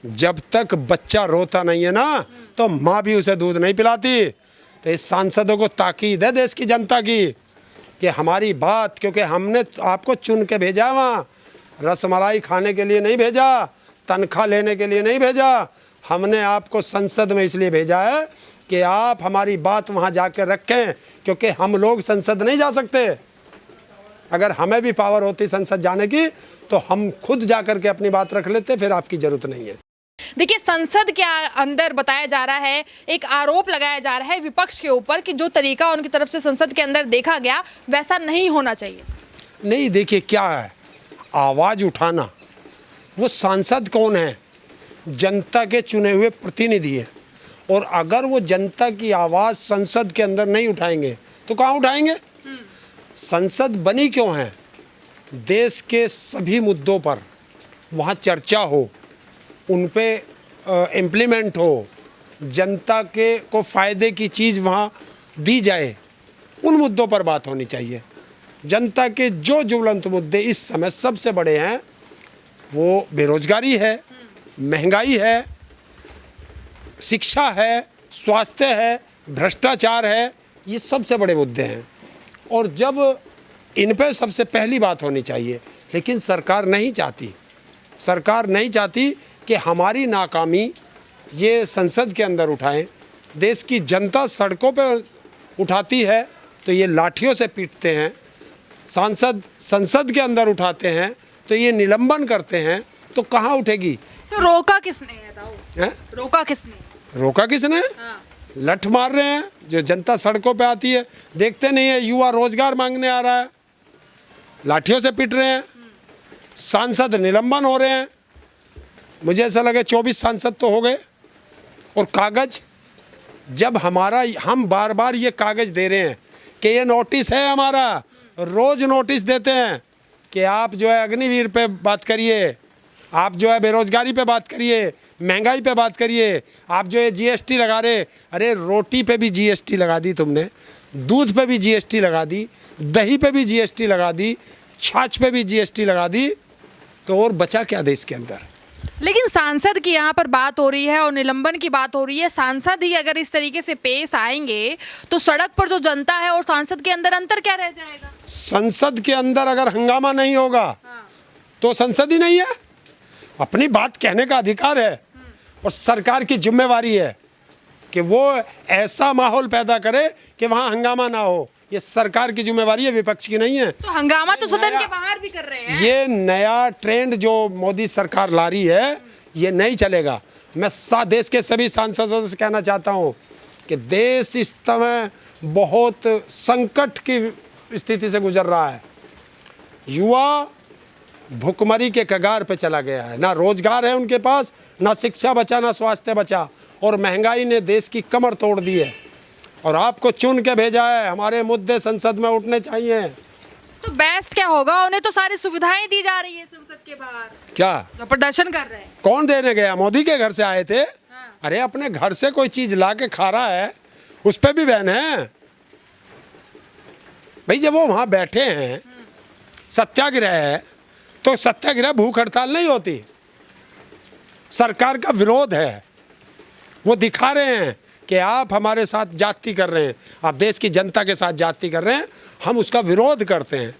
जब तक बच्चा रोता नहीं है ना तो माँ भी उसे दूध नहीं पिलाती। तो इस सांसदों को ताकीद है देश की जनता की कि हमारी बात, क्योंकि हमने आपको चुन के भेजा है, वहाँ रसमलाई खाने के लिए नहीं भेजा, तनख्वाह लेने के लिए नहीं भेजा, हमने आपको संसद में इसलिए भेजा है कि आप हमारी बात वहाँ जाकर रखें, क्योंकि हम लोग संसद नहीं जा सकते। अगर हमें भी पावर होती संसद जाने की तो हम खुद जाकर के अपनी बात रख लेते, फिर आपकी जरूरत नहीं है। देखिए, संसद के अंदर बताया जा रहा है, एक आरोप लगाया जा रहा है विपक्ष के ऊपर कि जो तरीका उनकी तरफ से संसद के अंदर देखा गया वैसा नहीं होना चाहिए। नहीं, देखिए क्या है, आवाज़ उठाना, वो सांसद कौन है? जनता के चुने हुए प्रतिनिधि है। और अगर वो जनता की आवाज़ संसद के अंदर नहीं उठाएंगे तो कहाँ उठाएंगे? संसद बनी क्यों है? देश के सभी मुद्दों पर वहाँ चर्चा हो, उन पे इम्प्लीमेंट हो, जनता के को फ़ायदे की चीज़ वहाँ दी जाए, उन मुद्दों पर बात होनी चाहिए। जनता के जो ज्वलंत मुद्दे इस समय सबसे बड़े हैं वो बेरोजगारी है, महंगाई है, शिक्षा है, स्वास्थ्य है, भ्रष्टाचार है, ये सबसे बड़े मुद्दे हैं। और जब इन पे सबसे पहली बात होनी चाहिए, लेकिन सरकार नहीं चाहती। सरकार नहीं चाहती कि हमारी नाकामी ये संसद के अंदर उठाएं। देश की जनता सड़कों पे उठाती है तो ये लाठियों से पीटते हैं, सांसद संसद के अंदर उठाते हैं तो ये निलंबन करते हैं, तो कहाँ उठेगी? तो रोका किसने है दाऊ? रोका किसने? रोका किसने? हाँ। लठ मार रहे हैं जो जनता सड़कों पे आती है, देखते नहीं है युवा रोजगार मांगने आ रहा है, लाठियों से पीट रहे हैं, सांसद निलंबन हो रहे हैं। मुझे ऐसा लगे 24 सांसद तो हो गए। और कागज, जब हम बार बार ये कागज दे रहे हैं कि ये नोटिस है हमारा, रोज नोटिस देते हैं कि आप जो है अग्निवीर पे बात करिए, आप जो है बेरोजगारी पे बात करिए, महंगाई पे बात करिए, आप जो है जीएसटी लगा रहे, अरे रोटी पे भी जीएसटी लगा दी तुमने, दूध पे भी जीएसटी लगा दी, दही पे भी जीएसटी लगा दी, छाछ पे भी जीएसटी लगा दी, तो और बचा क्या देश के अंदर? लेकिन सांसद की यहाँ पर बात हो रही है और निलंबन की बात हो रही है। सांसद ही अगर इस तरीके से पेश आएंगे तो सड़क पर जो जनता है और सांसद के अंदर अंतर क्या रह जाएगा? संसद के अंदर अगर हंगामा नहीं होगा तो संसद ही नहीं है। अपनी बात कहने का अधिकार है और सरकार की जिम्मेवारी है कि वो ऐसा माहौल पैदा करे कि वहाँ हंगामा ना हो। ये सरकार की जिम्मेवारी है, विपक्ष की नहीं है। तो हंगामा तो सदन के बाहर भी कर रहे हैं। ये नया ट्रेंड जो मोदी सरकार ला रही है ये नहीं चलेगा। मैं देश के सभी सांसदों से कहना चाहता हूँ कि देश इस समय बहुत संकट की स्थिति से गुजर रहा है। युवा भुखमरी के कगार पे चला गया है, ना रोजगार है उनके पास, ना शिक्षा बचा, ना स्वास्थ्य बचा, और महंगाई ने देश की कमर तोड़ दी है। और आपको चुन के भेजा है, हमारे मुद्दे संसद में उठने चाहिए। तो बेस्ट क्या होगा? उन्हें तो सारी सुविधाएं दी जा रही है संसद के बाहर, क्या तो प्रदर्शन कर रहे हैं। कौन देने गया? मोदी के घर से आए थे। हाँ। अरे अपने घर से कोई चीज ला के खा रहा है, उस पर भी बैन है भाई। जब वो वहां बैठे हैं, सत्याग्रह है, तो सत्याग्रह भूख हड़ताल नहीं होती, सरकार का विरोध है। वो दिखा रहे हैं कि आप हमारे साथ जाति कर रहे हैं, आप देश की जनता के साथ जाति कर रहे हैं, हम उसका विरोध करते हैं।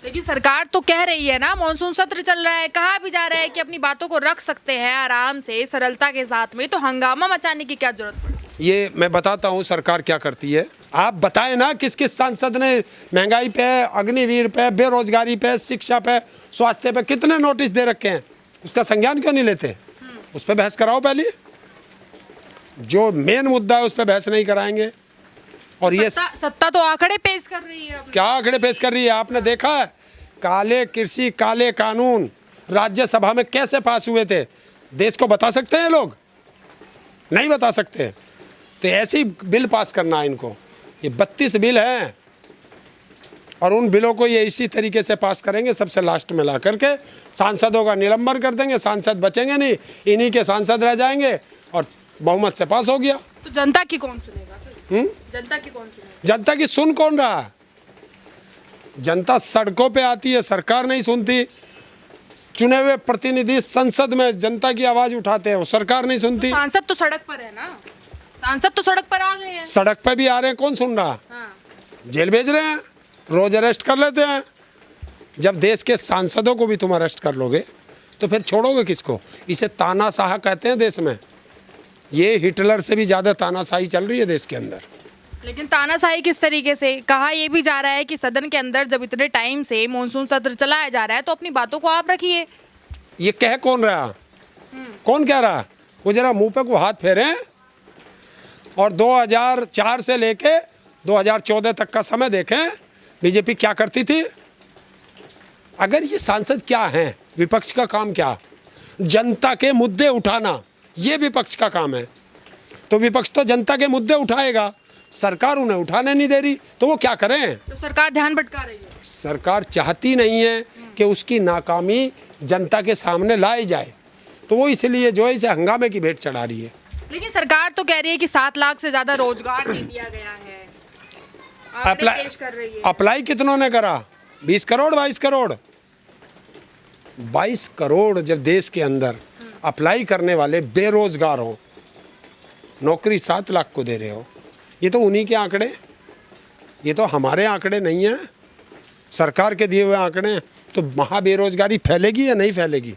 लेकिन सरकार तो कह रही है ना, मॉनसून सत्र चल रहा है, कहा भी जा रहा है कि अपनी बातों को रख सकते हैं आराम से, सरलता के साथ में, तो हंगामा मचाने की क्या जरूरत पड़ी? ये मैं बताता हूँ सरकार क्या करती है। आप बताएं ना किस किस सांसद ने महंगाई पे, अग्निवीर पे, बेरोजगारी पे, शिक्षा पे, स्वास्थ्य पे कितने नोटिस दे रखे हैं, उसका संज्ञान क्यों नहीं लेते? उस पर बहस कराओ पहले। जो मेन मुद्दा है उस पर बहस नहीं कराएंगे। और ये सत्ता तो आंकड़े पेश कर रही है। क्या आंकड़े पेश कर रही है? आपने देखा है काले कृषि, काले कानून राज्यसभा में कैसे पास हुए थे? देश को बता सकते हैं लोग? नहीं बता सकते। तो ऐसे ही बिल पास करना है इनको। ये 32 बिल हैं और उन बिलों को ये इसी तरीके से पास करेंगे, सबसे लास्ट में ला करके सांसदों का निलंबन कर देंगे, सांसद बचेंगे नहीं, इन्हीं के सांसद रह जाएंगे और बहुमत से पास हो गया। तो जनता की कौन सुनेगा? जनता की कौन सुनेगा? जनता की सुन कौन रहा? जनता सड़कों पे आती है, सरकार नहीं सुनती। चुने हुए प्रतिनिधि संसद में जनता की आवाज उठाते हैं, वो सरकार नहीं सुनती। सांसद तो सड़क पर है ना, सांसद तो सड़क पर आ गए हैं। सड़क पे भी आ रहे हैं, कौन सुन रहा? हाँ। जेल भेज रहे हैं, रोज अरेस्ट कर लेते हैं। जब देश के सांसदों को भी तुम अरेस्ट कर लोगे तो फिर छोड़ोगे किसको? इसे तानाशाह कहते हैं देश में। ये हिटलर से भी ज़्यादा तानाशाही चल रही है देश के अंदर। लेकिन तानाशाही किस तरीके से? कहा यह भी जा रहा है कि सदन के अंदर जब इतने टाइम से मॉनसून सत्र चलाया जा रहा है तो अपनी बातों को आप रखिए। ये कह कौन रहा? कौन कह रहा? वो जरा मुंह पे को हाथ फेरें और 2004 से लेके 2014 तक का समय देखें, बीजेपी क्या करती थी। अगर ये सांसद क्या हैं, विपक्ष का काम क्या? जनता के मुद्दे उठाना, ये विपक्ष का काम है। तो विपक्ष तो जनता के मुद्दे उठाएगा, सरकार उन्हें उठाने नहीं दे रही, तो वो क्या करें? तो सरकार ध्यान भटका रही है। सरकार चाहती नहीं है कि उसकी नाकामी जनता के सामने लाई जाए, तो वो इसलिए जो है इसे हंगामे की भेंट चढ़ा रही है। लेकिन सरकार तो कह रही है कि 7 लाख से ज्यादा रोजगार नहीं दिया गया है, आपने पेश कर रही है। अप्लाई कितनों ने करा? 20 करोड़ 22 करोड़ 22 करोड़ जब देश के अंदर अप्लाई करने वाले बेरोजगार हो, नौकरी 7 लाख को दे रहे हो, ये तो उन्हीं के आंकड़े, ये तो हमारे आंकड़े नहीं हैं, सरकार के दिए हुए आंकड़े हैं। तो महाबेरोजगारी फैलेगी या नहीं फैलेगी?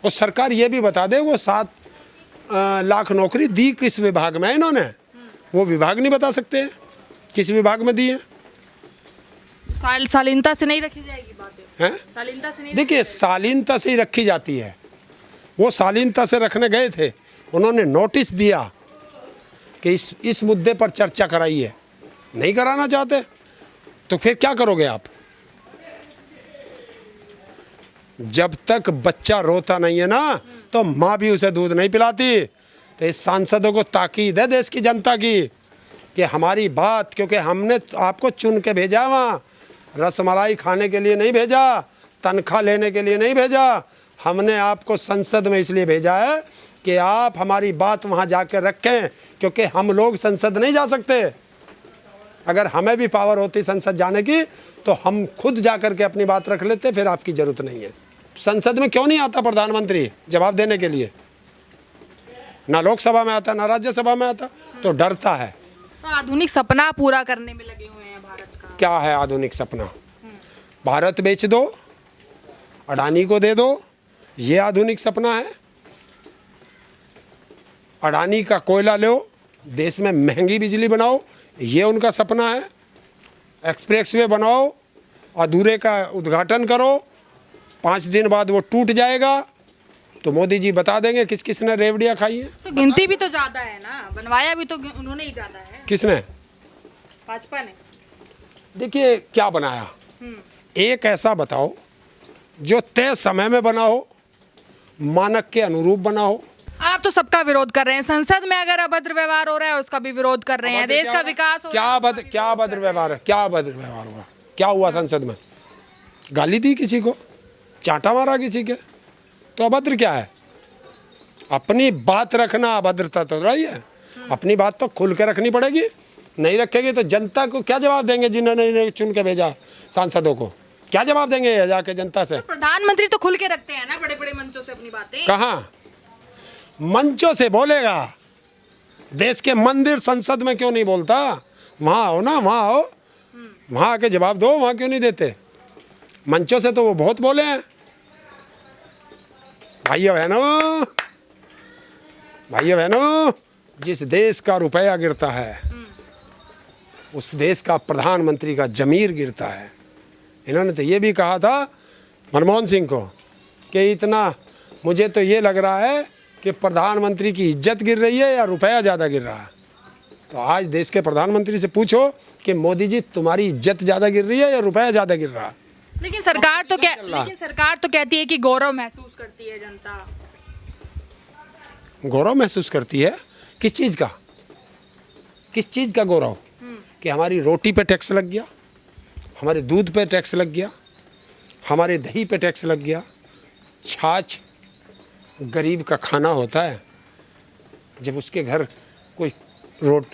और सरकार ये भी बता दे वो 7 लाख नौकरी दी किस विभाग में है इन्होंने, वो विभाग नहीं बता सकते किस विभाग में दी है। शालीनता से नहीं रखी जाएगी बातें हैं? शालीनता से नहीं। देखिए, शालीनता से ही रखी जाती है। वो शालीनता से रखने गए थे, उन्होंने नोटिस दिया कि इस मुद्दे पर चर्चा कराइए, नहीं कराना चाहते तो फिर क्या करोगे आप? जब तक बच्चा रोता नहीं है ना, तो माँ भी उसे दूध नहीं पिलाती। तो इस सांसदों को ताकीद है देश की जनता की कि हमारी बात, क्योंकि हमने आपको चुन के भेजा, वहाँ रसमलाई खाने के लिए नहीं भेजा, तनख्वाह लेने के लिए नहीं भेजा, हमने आपको संसद में इसलिए भेजा है कि आप हमारी बात वहाँ जाकर रखें, क्योंकि हम लोग संसद नहीं जा सकते। अगर हमें भी पावर होती संसद जाने की तो हम खुद जाकर के अपनी बात रख लेते, फिर आपकी ज़रूरत नहीं है। संसद में क्यों नहीं आता प्रधानमंत्री जवाब देने के लिए? ना लोकसभा में आता, ना राज्यसभा में आता, तो डरता है। तो आधुनिक सपना पूरा करने में लगे हुए हैं भारत का। क्या है आधुनिक सपना? भारत बेच दो, अडानी को दे दो, ये आधुनिक सपना है। अडानी का कोयला लो, देश में महंगी बिजली बनाओ, ये उनका सपना है। एक्सप्रेसवे बनाओ, अधूरे का उद्घाटन करो, 5 दिन बाद वो टूट जाएगा, तो मोदी जी बता देंगे किस किस ने रेवड़ियाँ खाई है। तो गिनती भी तो ज़्यादा है ना, बनवाया भी तो उन्होंने ही ज़्यादा है। किसने? भाजपा ने। देखिए क्या बनाया, एक ऐसा बताओ जो तय समय में बना हो, मानक के अनुरूप बना हो। आप तो सबका विरोध कर रहे हैं, संसद में अगर अभद्र व्यवहार हो रहा है उसका भी विरोध कर रहे हैं, देश का विकास हो रहा है। क्या अभद्र व्यवहार है? क्या अभद्र व्यवहार हुआ? क्या हुआ संसद में? गाली दी किसी को, चांटा मारा किसी के, तो अभद्र क्या है? अपनी बात रखना अभद्रता तो रही है। अपनी बात तो खुल के रखनी पड़ेगी, नहीं रखेगी तो जनता को क्या जवाब देंगे? जिन्होंने चुन के भेजा सांसदों को क्या जवाब देंगे जाके जनता से? तो प्रधानमंत्री तो खुल के रखते हैं ना बड़े बड़े मंचों से अपनी बातें। कहाँ मंचों से बोलेगा? देश के मंदिर संसद में क्यों नहीं बोलता? वहाँ आओ ना, वहाँ आओ, वहाँ आके जवाब दो। वहाँ क्यों नहीं देते? मंचों से तो वो बहुत बोले हैं। भाइयों बहनों, जिस देश का रुपया गिरता है उस देश का प्रधानमंत्री का जमीर गिरता है। इन्होंने तो ये भी कहा था मनमोहन सिंह को कि इतना मुझे तो ये लग रहा है कि प्रधानमंत्री की इज्जत गिर रही है या रुपया ज़्यादा गिर रहा है। तो आज देश के प्रधानमंत्री से पूछो कि मोदी जी तुम्हारी इज्जत ज़्यादा गिर रही है या रुपया ज़्यादा गिर रहा है? लेकिन सरकार तो कहती है कि गौरव महसूस करती है जनता। गौरव महसूस करती है? किस चीज़ का? किस चीज़ का गौरव? कि हमारी रोटी पे टैक्स लग गया, हमारे दूध पे टैक्स लग गया, हमारे दही पे टैक्स लग गया। छाछ गरीब का खाना होता है, जब उसके घर कोई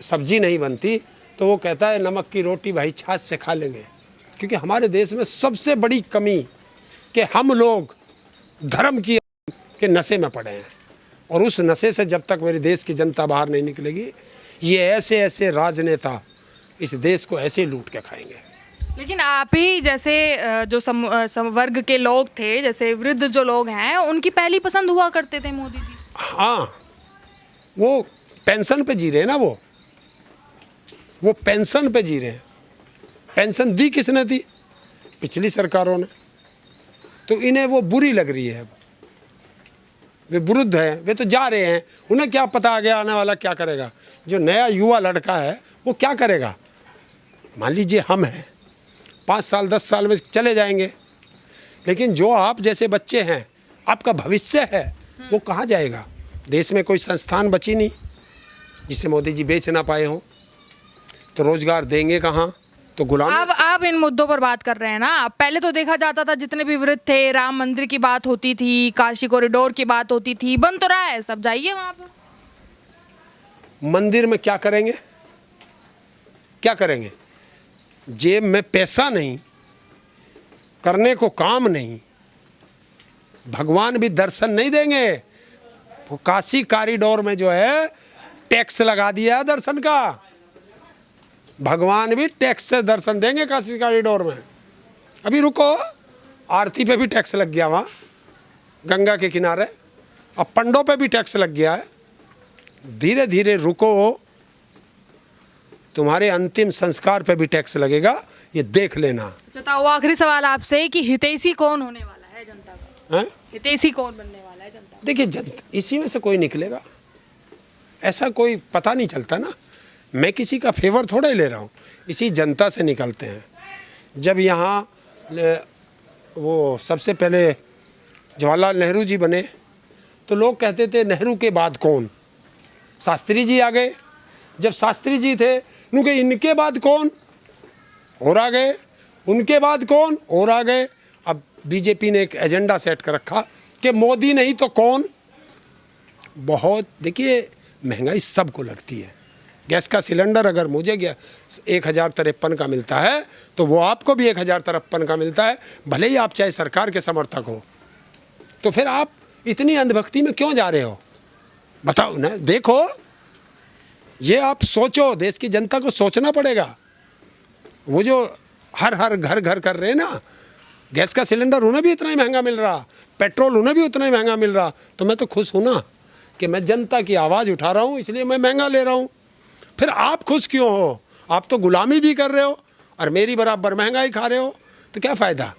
सब्जी नहीं बनती तो वो कहता है नमक की रोटी भाई छाछ से खा लेंगे। क्योंकि हमारे देश में सबसे बड़ी कमी कि हम लोग धर्म की के नशे में पड़े हैं। और उस नशे से जब तक मेरे देश की जनता बाहर नहीं निकलेगी, ये ऐसे ऐसे राजनेता इस देश को ऐसे लूट के खाएंगे। लेकिन आप ही जैसे जो वर्ग के लोग थे, जैसे वृद्ध जो लोग हैं, उनकी पहली पसंद हुआ करते थे मोदी जी। हाँ, वो पेंशन पे जी रहे हैं ना, वो पेंशन पे जी रहे हैं। पेंशन दी किसने दी? पिछली सरकारों ने। तो इन्हें वो बुरी लग रही है, वे विरुद्ध हैं, वे तो जा रहे हैं। उन्हें क्या पता आगे आने वाला क्या करेगा। जो नया युवा लड़का है वो क्या करेगा? मान लीजिए हम हैं, 5 साल 10 साल में चले जाएंगे, लेकिन जो आप जैसे बच्चे हैं, आपका भविष्य है, वो कहाँ जाएगा? देश में कोई संस्थान बची नहीं जिसे मोदी जी बेच ना पाए हों, तो रोजगार देंगे कहाँ? तो गुलाम। आप इन मुद्दों पर बात कर रहे हैं ना। पहले तो देखा जाता था, जितने भी वृद्ध थे, राम मंदिर की बात होती थी, काशी कॉरिडोर की बात होती थी, बन तो रहा है, सब जाइए वहां पर। मंदिर में क्या करेंगे? क्या करेंगे? जेब में पैसा नहीं, करने को काम नहीं, भगवान भी दर्शन नहीं देंगे। वो काशी कॉरिडोर में जो है टैक्स लगा दिया है दर्शन का। भगवान भी टैक्स से दर्शन देंगे काशी कॉरिडोर में। अभी रुको, आरती पे भी टैक्स लग गया वहाँ गंगा के किनारे, अब पंडों पे भी टैक्स लग गया है। धीरे धीरे रुको, तुम्हारे अंतिम संस्कार पे भी टैक्स लगेगा, ये देख लेना। अच्छा, वो आखिरी सवाल आपसे कि हितैषी कौन होने वाला है जनता का? हैं? हितैषी कौन बनने वाला है जनता का? देखिए, जनता इसी में से कोई निकलेगा, ऐसा कोई पता नहीं चलता ना। मैं किसी का फेवर थोड़ा ही ले रहा हूँ, इसी जनता से निकलते हैं। जब यहाँ वो सबसे पहले जवाहरलाल नेहरू जी बने, तो लोग कहते थे नेहरू के बाद कौन? शास्त्री जी आ गए। जब शास्त्री जी थे, उनके इनके बाद कौन? और आ गए। उनके बाद कौन? और आ गए। अब बीजेपी ने एक एजेंडा सेट कर रखा कि मोदी नहीं तो कौन? बहुत, देखिए, महंगाई सबको लगती है। गैस का सिलेंडर अगर मुझे 1053 का मिलता है, तो वो आपको भी 1053 का मिलता है, भले ही आप चाहे सरकार के समर्थक हो। तो फिर आप इतनी अंधभक्ति में क्यों जा रहे हो? बताओ ना। देखो, ये आप सोचो, देश की जनता को सोचना पड़ेगा। वो जो हर घर घर कर रहे हैं ना, गैस का सिलेंडर उन्हें भी इतना ही महंगा मिल रहा, पेट्रोल उन्हें भी उतना ही महंगा मिल रहा, तो मैं तो खुश हूँ ना कि मैं जनता की आवाज़ उठा रहा हूँ, इसलिए मैं महंगा ले रहा हूँ। फिर आप खुश क्यों हो? आप तो गुलामी भी कर रहे हो और मेरी बराबर महंगाई खा रहे हो, तो क्या फ़ायदा?